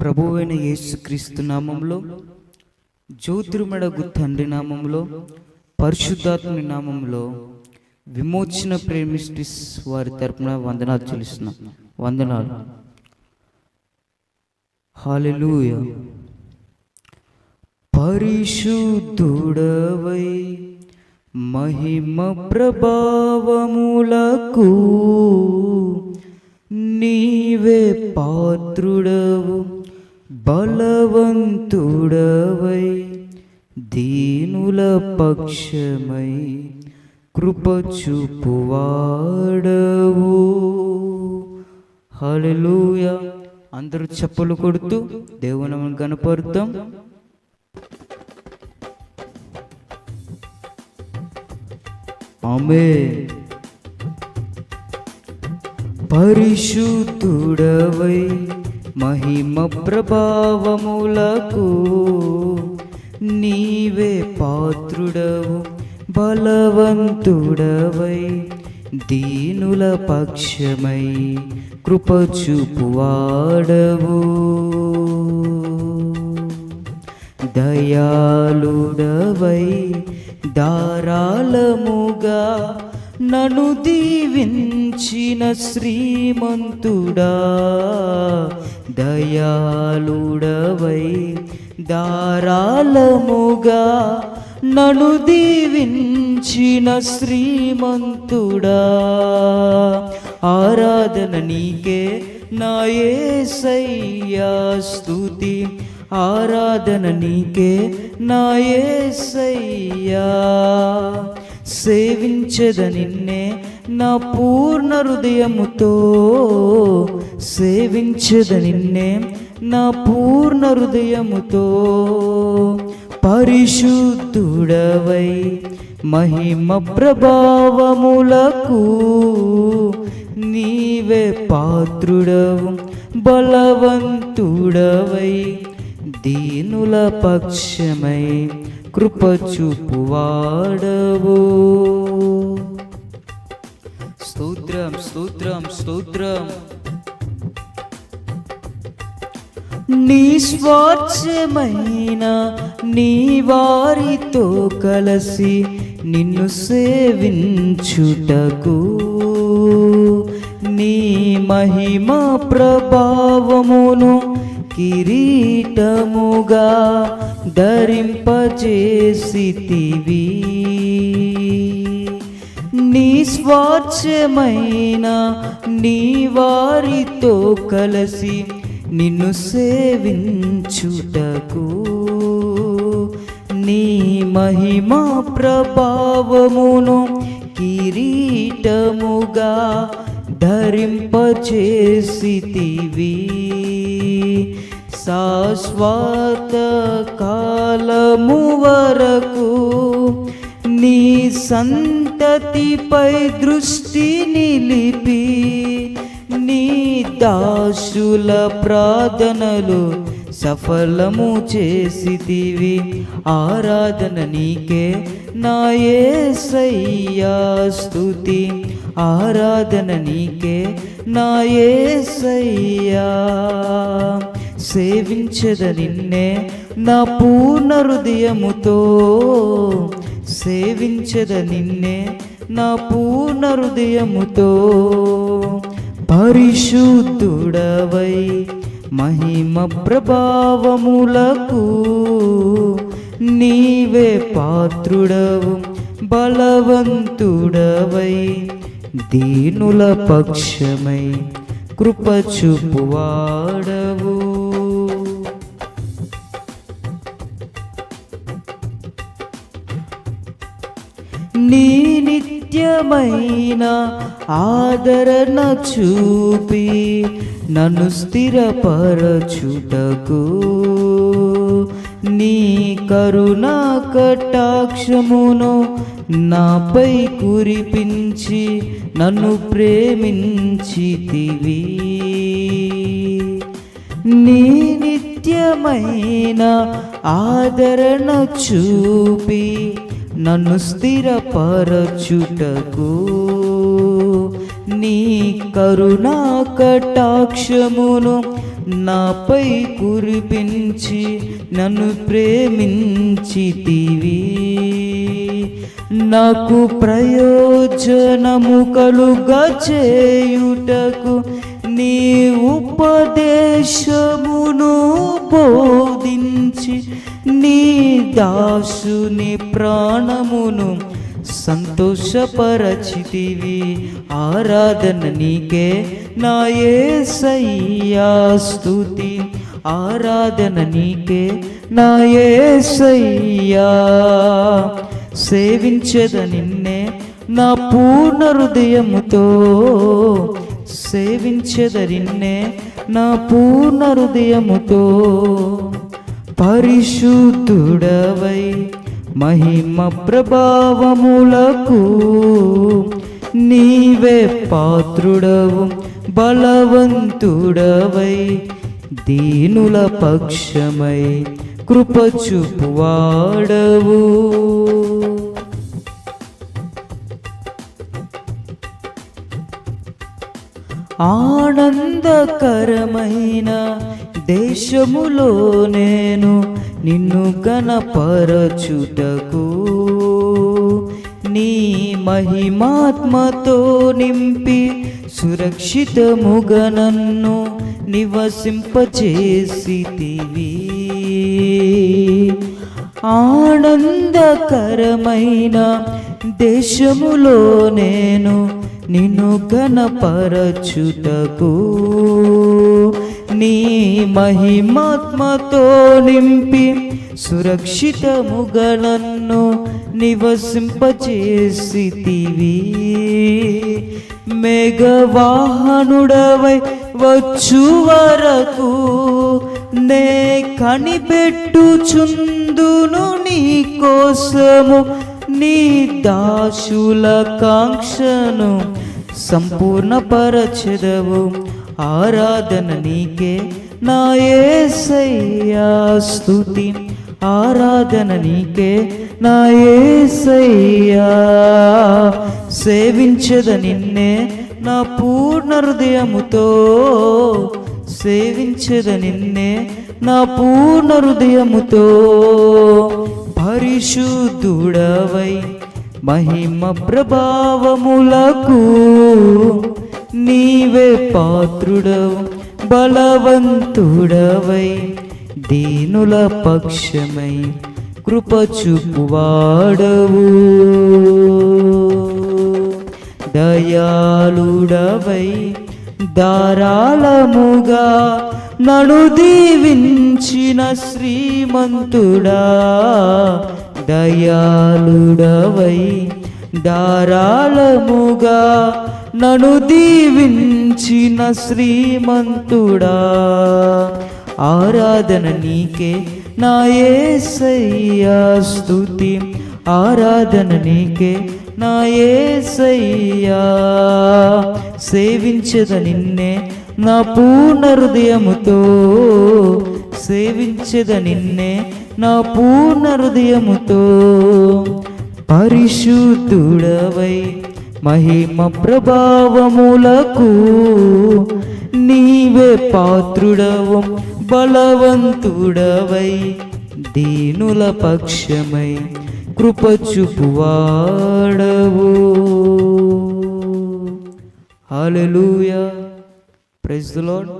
ప్రభువైన యేసుక్రీస్తు నామంలో, జ్యోతిర్మడగు తండ్రి నామంలో, పరిశుద్ధాత్ముని నామంలో విమోచన ప్రేమిస్టిస్ వారి తరపున వందనాలు చెల్లిస్తున్నాం. వందనాలు. హల్లెలూయా. పరిశుద్ధుడవై మహిమ ప్రభావములకు నీవే పాత్రుడవు, బలవంతుడవై దీనుల పక్షమై కృప చూపువాడవు. హల్లెలూయా. అందరూ చప్పలు కొడుతూ దేవుని గణపరుద్దాం. ఆమేన్. పరిశుద్ధుడవై మహిమ ప్రభావములకు నీవే పాత్రుడవు, బలవంతుడవై దీనుల పక్షమై కృప చూపువాడవు. దయాళుడవై ధారాళముగా నన్ను దీవించిన శ్రీమంతుడా, దయాళుడవై ధారాళముగా నన్ను దీవించిన శ్రీమంతుడా, ఆరాధన నీకే నా యేసయ్యా, స్తుతి ఆరాధన నీకే నా యేసయ్యా. సేవించద నిన్నే నా పూర్ణ హృదయముతో, సేవించద నిన్నే నా పూర్ణ హృదయముతో. పరిశుద్ధుడవై మహిమ ప్రభావములకు నీవే పాత్రుడవు, బలవంతుడవై దీనుల పక్షమై కృప చూపువాడవు. స్తోత్రం స్తోత్రం స్తోత్రం. నిస్వార్థమైన నీ వారితో కలసి నిన్ను సేవించుటకు నీ మహిమ ప్రభావమును కిరీటముగా ధరింపజేసితివి. నిస్వార్థమైన నీ వారితో కలసి నిన్ను సేవించుటకు నీ మహిమ ప్రభావమును కిరీటముగా ధరింపజేసితివి. శాశ్వత కాలము వరకు నీ సంతతిపై దృష్టి నిలిపి నీ దాసుల ప్రార్థనలు సఫలము చేసితివి. ఆరాధన నీకే నా యేసయ్యా, స్తుతి ఆరాధన నీకే నా యేసయ్యా. సేవించద నిన్నే నా పూర్ణ హృదయముతో, సేవించద నిన్నే నా పూర్ణ హృదయముతో. పరిశుద్ధుడవై మహిమ ప్రభావములకు నీవే పాత్రుడవు, బలవంతుడవై దీనుల పక్షమై కృప చూపువాడవు. నీ నిత్యమైన ఆదరణ చూపి నన్ను స్థిరపరచుటకు నీ కరుణా కటాక్షమును నాపై కురిపించి నన్ను ప్రేమించితివి. నీ నిత్యమైన ఆదరణ చూపి నన్ను స్థిరపరచుటకు నీ కరుణా కటాక్షమును నాపై కురిపించి నన్ను ప్రేమించితివి. నాకు ప్రయోజనము కలుగా చేయుటకు నీ ఉపదేశమును బోధించి నీ దాసుని ప్రాణమును సంతోషపరచితివి. ఆరాధన నీకే నా యేసయ్యా స్తుతి. ఆరాధన నీకే నా యేసయ్యా. సేవించెద నిన్నే నా పూర్ణ హృదయముతో. సేవించెద నిన్నే నా పూర్ణ హృదయముతో. పరిశుద్ధుడవై మహిమ ప్రభావములకు నీవే పాత్రుడవు. బలవంతుడవై దీనుల పక్షమై కృప చూపువాడవు. ఆనందకరమైన దేశములో నేను నిన్ను గణపరచుటకు నీ మహిమాత్మతో నింపి సురక్షితముగా నన్ను నివసింపచేసితివి. ఆనందకరమైన దేశములో నేను నిన్ను ఘనపరచుటకు నీ మహిమాత్మతో నింపి సురక్షితముగా నన్ను నివసింపచేసితివి. మేఘవాహనుడవై వచ్చు వరకు నే కనిపెట్టుచుందును నీ కోసము. నీ దాసుల కాంక్షను సంపూర్ణపరచెదవు. ఆరాధన నీకే నా యేసయ్యా స్తుతి. ఆరాధన నీకే నా యేసయ్యా. సేవించెద నిన్నే నా పూర్ణ హృదయముతో. సేవించెద నిన్నే నా పూర్ణ హృదయముతో. పరిశుద్ధుడవై మహిమ ప్రభావములకు నీవే పాత్రుడవు. బలవంతుడవై దీనుల పక్షమై కృప చూపువాడవు. దయాళుడవై ధారాళముగా నన్ను దీవించిన శ్రీమంతుడా. దయాళుడవై ధారాళముగా నన్ను దీవించిన శ్రీమంతుడా. ఆరాధన నీకే నా యేసయ్యా స్తుతి. ఆరాధన నీకే నా యేసయ్యా. సేవించెద నిన్నే నా పూర్ణ హృదయముతో. సేవించెద నిన్నే నా పూర్ణ హృదయముతో. పరిశుద్ధుడవై మహిమ ప్రభావములకు నీవే పాత్రుడవు. బలవంతుడవై దీనుల పక్షమై కృప చూపువాడవు. హల్లెలూయా. Praise the lord.